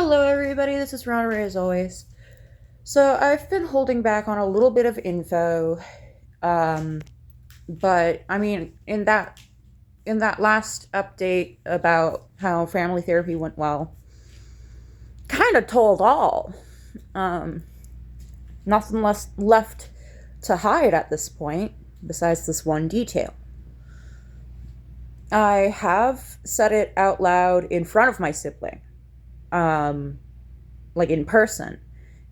Hello, everybody. This is Ron Ray, as always. So I've been holding back on a little bit of info, um, but I mean, in that last update about how family therapy went well, kind of told all. Um, Nothing less left to hide at this point, besides this one detail. I have said it out loud in front of my sibling, um, like in person.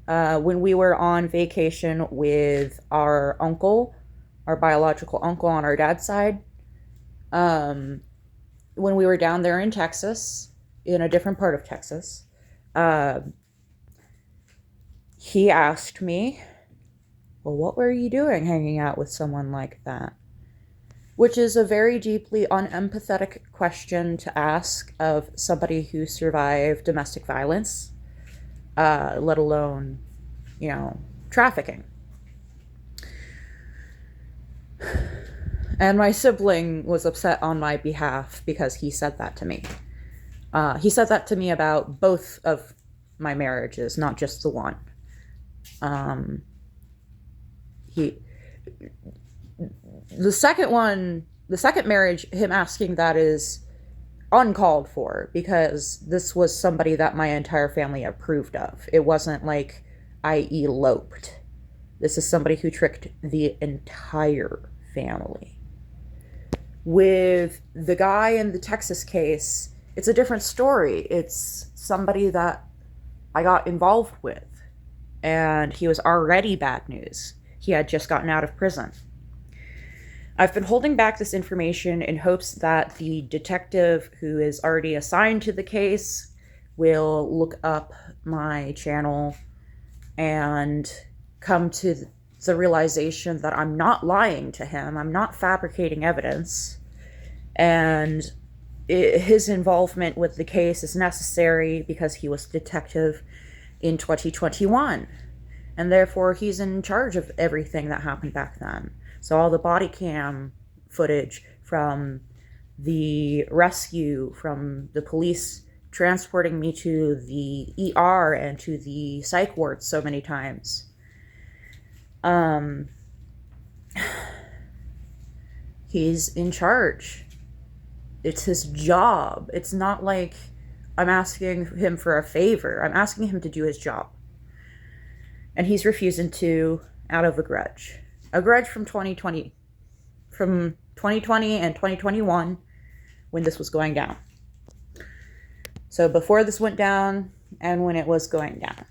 When we were on vacation with our uncle, our biological uncle on our dad's side, um, when we were down there in Texas, in a different part of Texas, uh, he asked me, well, what were you doing hanging out with someone like that? Which is a very deeply unempathetic question to ask of somebody who survived domestic violence, let alone, trafficking. And my sibling was upset on my behalf because he said that to me. He said that to me about both of my marriages, not just the one. Um, he, the second marriage, him asking that is uncalled for because this was somebody that my entire family approved of. It wasn't like I eloped. This is somebody who tricked the entire family. With the guy in the Texas case, it's a different story. It's somebody that I got involved with, and he was already bad news. He had just gotten out of prison. I've been holding back this information in hopes that the detective who is already assigned to the case will look up my channel and come to the realization that I'm not lying to him, I'm not fabricating evidence, and his involvement with the case is necessary because he was detective in 2021, and therefore he's in charge of everything that happened back then. So all the body cam footage from the rescue, from the police transporting me to the ER and to the psych ward so many times. He's in charge. It's his job. It's not like I'm asking him for a favor. I'm asking him to do his job. And he's refusing to out of a grudge. A grudge from 2020. From 2020 and 2021 when this was going down. So before this went down and when it was going down.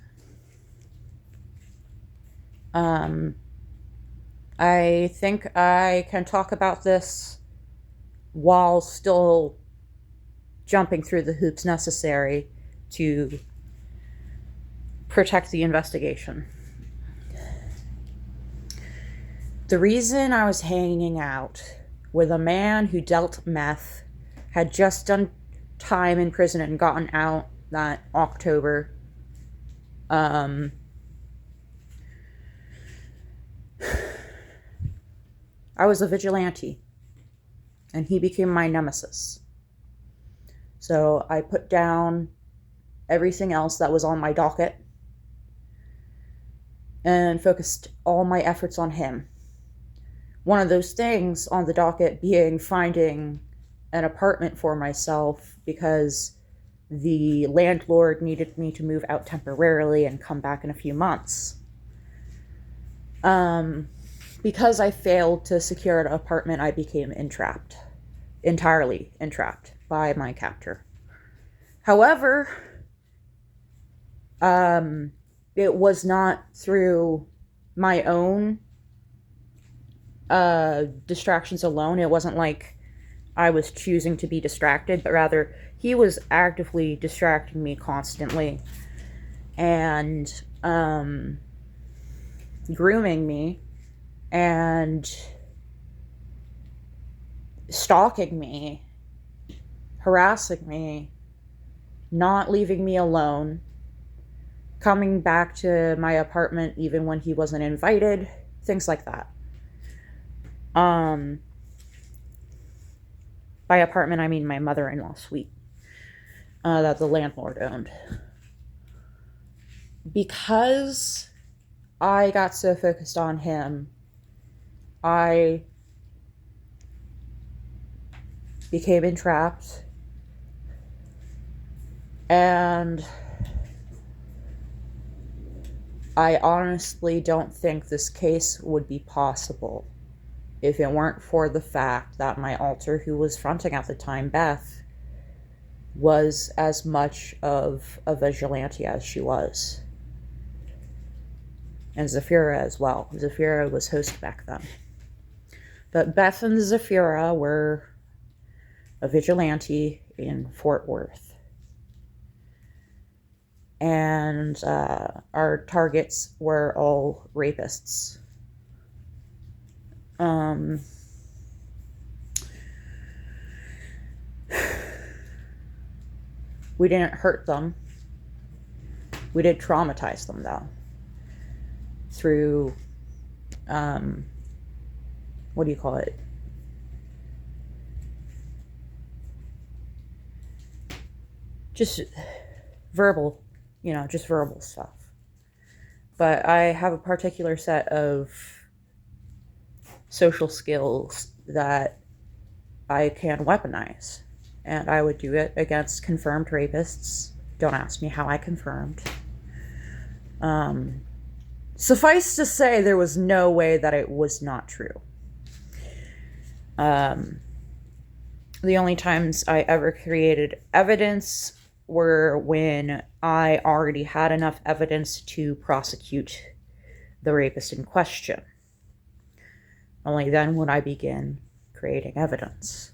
I think I can talk about this while still jumping through the hoops necessary to protect the investigation. The reason I was hanging out with a man who dealt meth, had just done time in prison and gotten out that October, I was a vigilante, and he became my nemesis. So I put down everything else that was on my docket and focused all my efforts on him. One of those things on the docket being finding an apartment for myself because the landlord needed me to move out temporarily and come back in a few months. Because I failed to secure an apartment, I became entirely entrapped by my captor. However, it was not through my own distractions alone. It wasn't like I was choosing to be distracted, but rather he was actively distracting me constantly and grooming me and stalking me, harassing me, not leaving me alone, coming back to my apartment even when he wasn't invited, things like that. By apartment, I mean my mother-in-law suite that the landlord owned. because I got so focused on him, I became entrapped, and I honestly don't think this case would be possible if it weren't for the fact that my alter, who was fronting at the time, Beth, was as much of a vigilante as she was. And Zafira as well. Zafira was host back then. But Beth and Zafira were a vigilante in Fort Worth. And our targets were all rapists. We didn't hurt them. We did traumatize them, though. Through, what do you call it? Just verbal, just verbal stuff. But I have a particular set of social skills that I can weaponize. And I would do it against confirmed rapists. Don't ask me how I confirmed. Suffice to say, there was no way that it was not true. The only times I ever created evidence were when I already had enough evidence to prosecute the rapist in question. Only then would I begin creating evidence.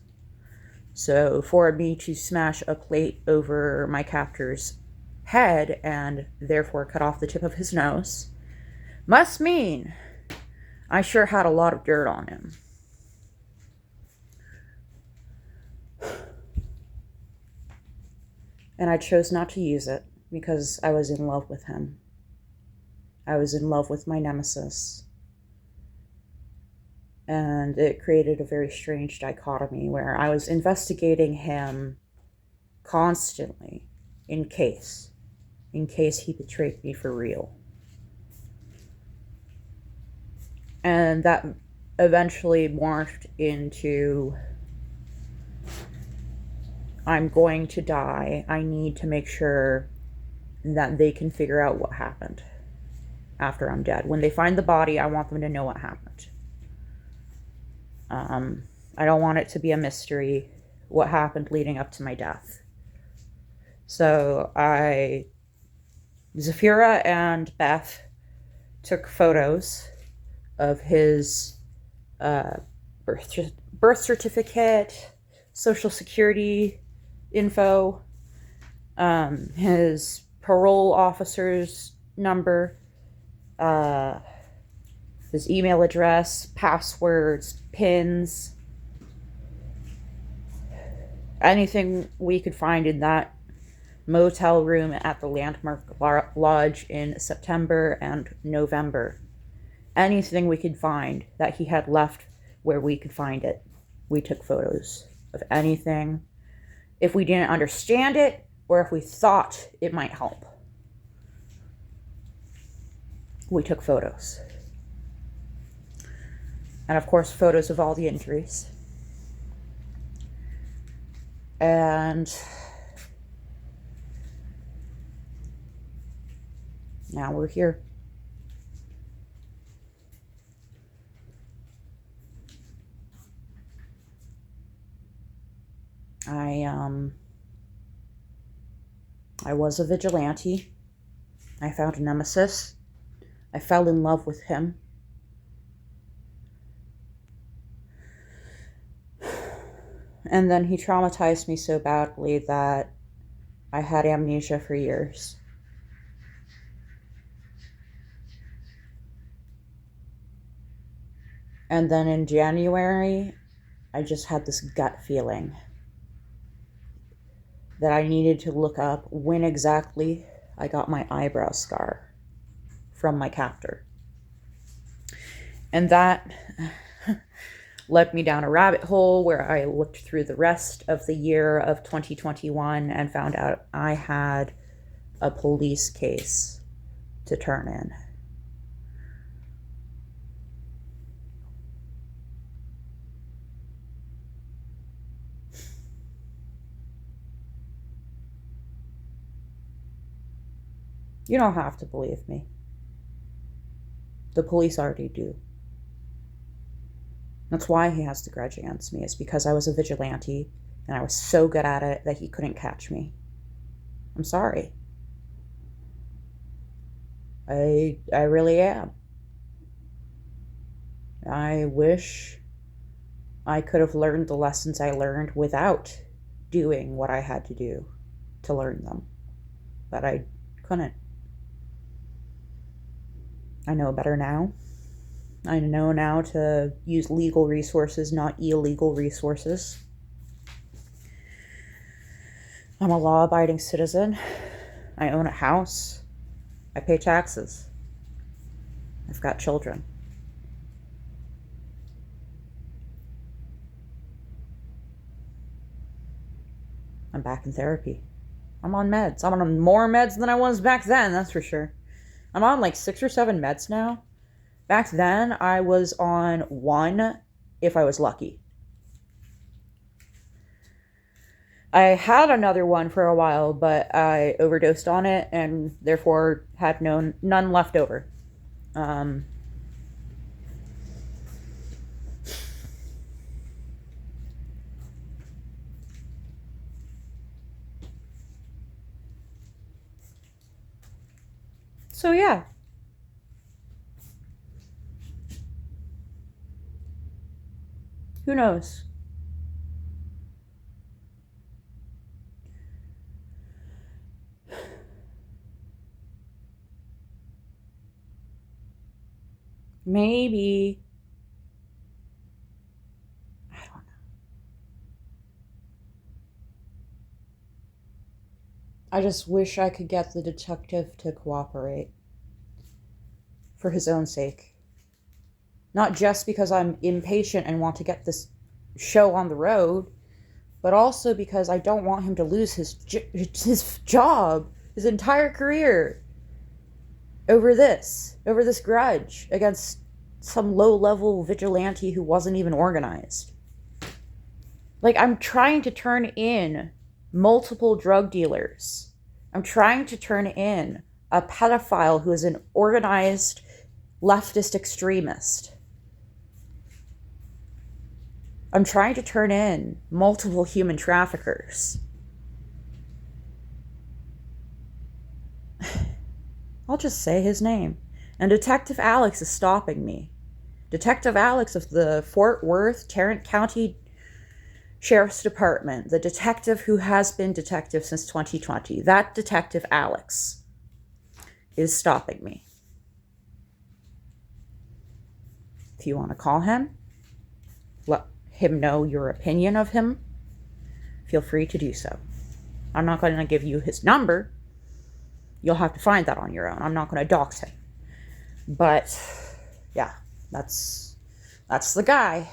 So for me to smash a plate over my captor's head and therefore cut off the tip of his nose must mean I sure had a lot of dirt on him. And I chose not to use it because I was in love with him. I was in love with my nemesis. And it created a very strange dichotomy where I was investigating him constantly in case he betrayed me for real. And that eventually morphed into, I'm going to die. I need to make sure that they can figure out what happened after I'm dead. When they find the body, I want them to know what happened. I don't want it to be a mystery what happened leading up to my death. So Zafira and Beth took photos of his birth certificate, social security info, his parole officer's number, his email address, passwords, pins, anything we could find in that motel room at the Landmark Lodge in September and November. Anything we could find that he had left where we could find it. We took photos of anything. If we didn't understand it, or if we thought it might help, we took photos. And of course, photos of all the injuries. And now we're here. I was a vigilante. I found a nemesis. I fell in love with him. And then he traumatized me so badly that I had amnesia for years. And then in January, I just had this gut feeling that I needed to look up when exactly I got my eyebrow scar from my captor. And that led me down a rabbit hole where I looked through the rest of the year of 2021 and found out I had a police case to turn in. You don't have to believe me. The police already do. That's why he has the grudge against me. It's because I was a vigilante and I was so good at it that he couldn't catch me. I'm sorry. I really am. I wish I could have learned the lessons I learned without doing what I had to do to learn them. But I couldn't. I know better now. I know now to use legal resources, not illegal resources. I'm a law-abiding citizen. I own a house. I pay taxes. I've got children. I'm back in therapy. I'm on meds. I'm on more meds than I was back then, that's for sure. I'm on like 6 or 7 meds now. Back then, I was on 1 if I was lucky. I had another one for a while, but I overdosed on it and therefore had none left over. So yeah. Who knows? Maybe. I don't know. I just wish I could get the detective to cooperate. For his own sake. Not just because I'm impatient and want to get this show on the road, but also because I don't want him to lose his job, his entire career, over this grudge against some low-level vigilante who wasn't even organized. Like, I'm trying to turn in multiple drug dealers. I'm trying to turn in a pedophile who is an organized leftist extremist. I'm trying to turn in multiple human traffickers. I'll just say his name. And Detective Alex is stopping me. Detective Alex of the Fort Worth, Tarrant County Sheriff's Department. The detective who has been detective since 2020. That Detective Alex is stopping me. If you want to call him, let him know your opinion of him, feel free to do so. I'm not going to give you his number. You'll have to find that on your own. I'm not going to dox him. But, yeah, that's the guy.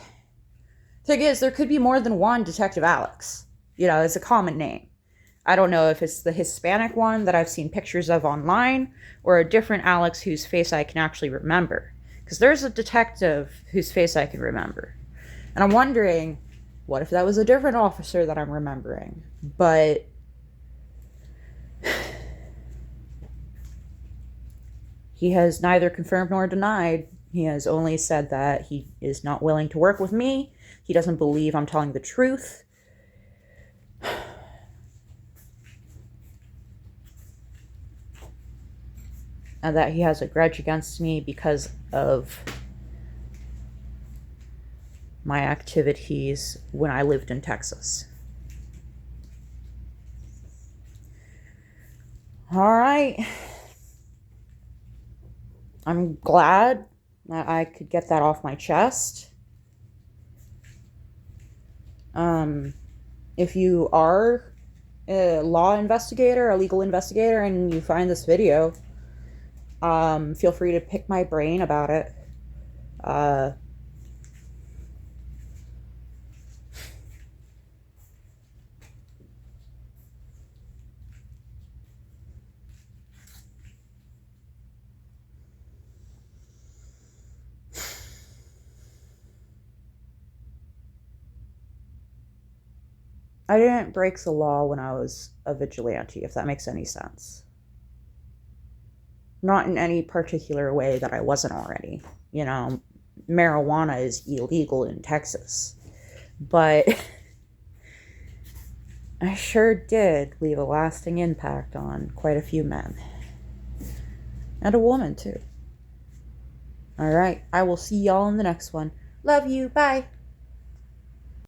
Thing is, there could be more than one Detective Alex. You know, it's a common name. I don't know if it's the Hispanic one that I've seen pictures of online, or a different Alex whose face I can actually remember. Because there's a detective whose face I can remember. And I'm wondering, what if that was a different officer that I'm remembering? But he has neither confirmed nor denied. He has only said that he is not willing to work with me. He doesn't believe I'm telling the truth. And that he has a grudge against me because of my activities when I lived in Texas. All right. I'm glad that I could get that off my chest. If you are a law investigator, a legal investigator, and you find this video, feel free to pick my brain about it. I didn't break the law when I was a vigilante, if that makes any sense. Not in any particular way that I wasn't already. You know, marijuana is illegal in Texas. But I sure did leave a lasting impact on quite a few men. And a woman, too. Alright, I will see y'all in the next one. Love you, bye!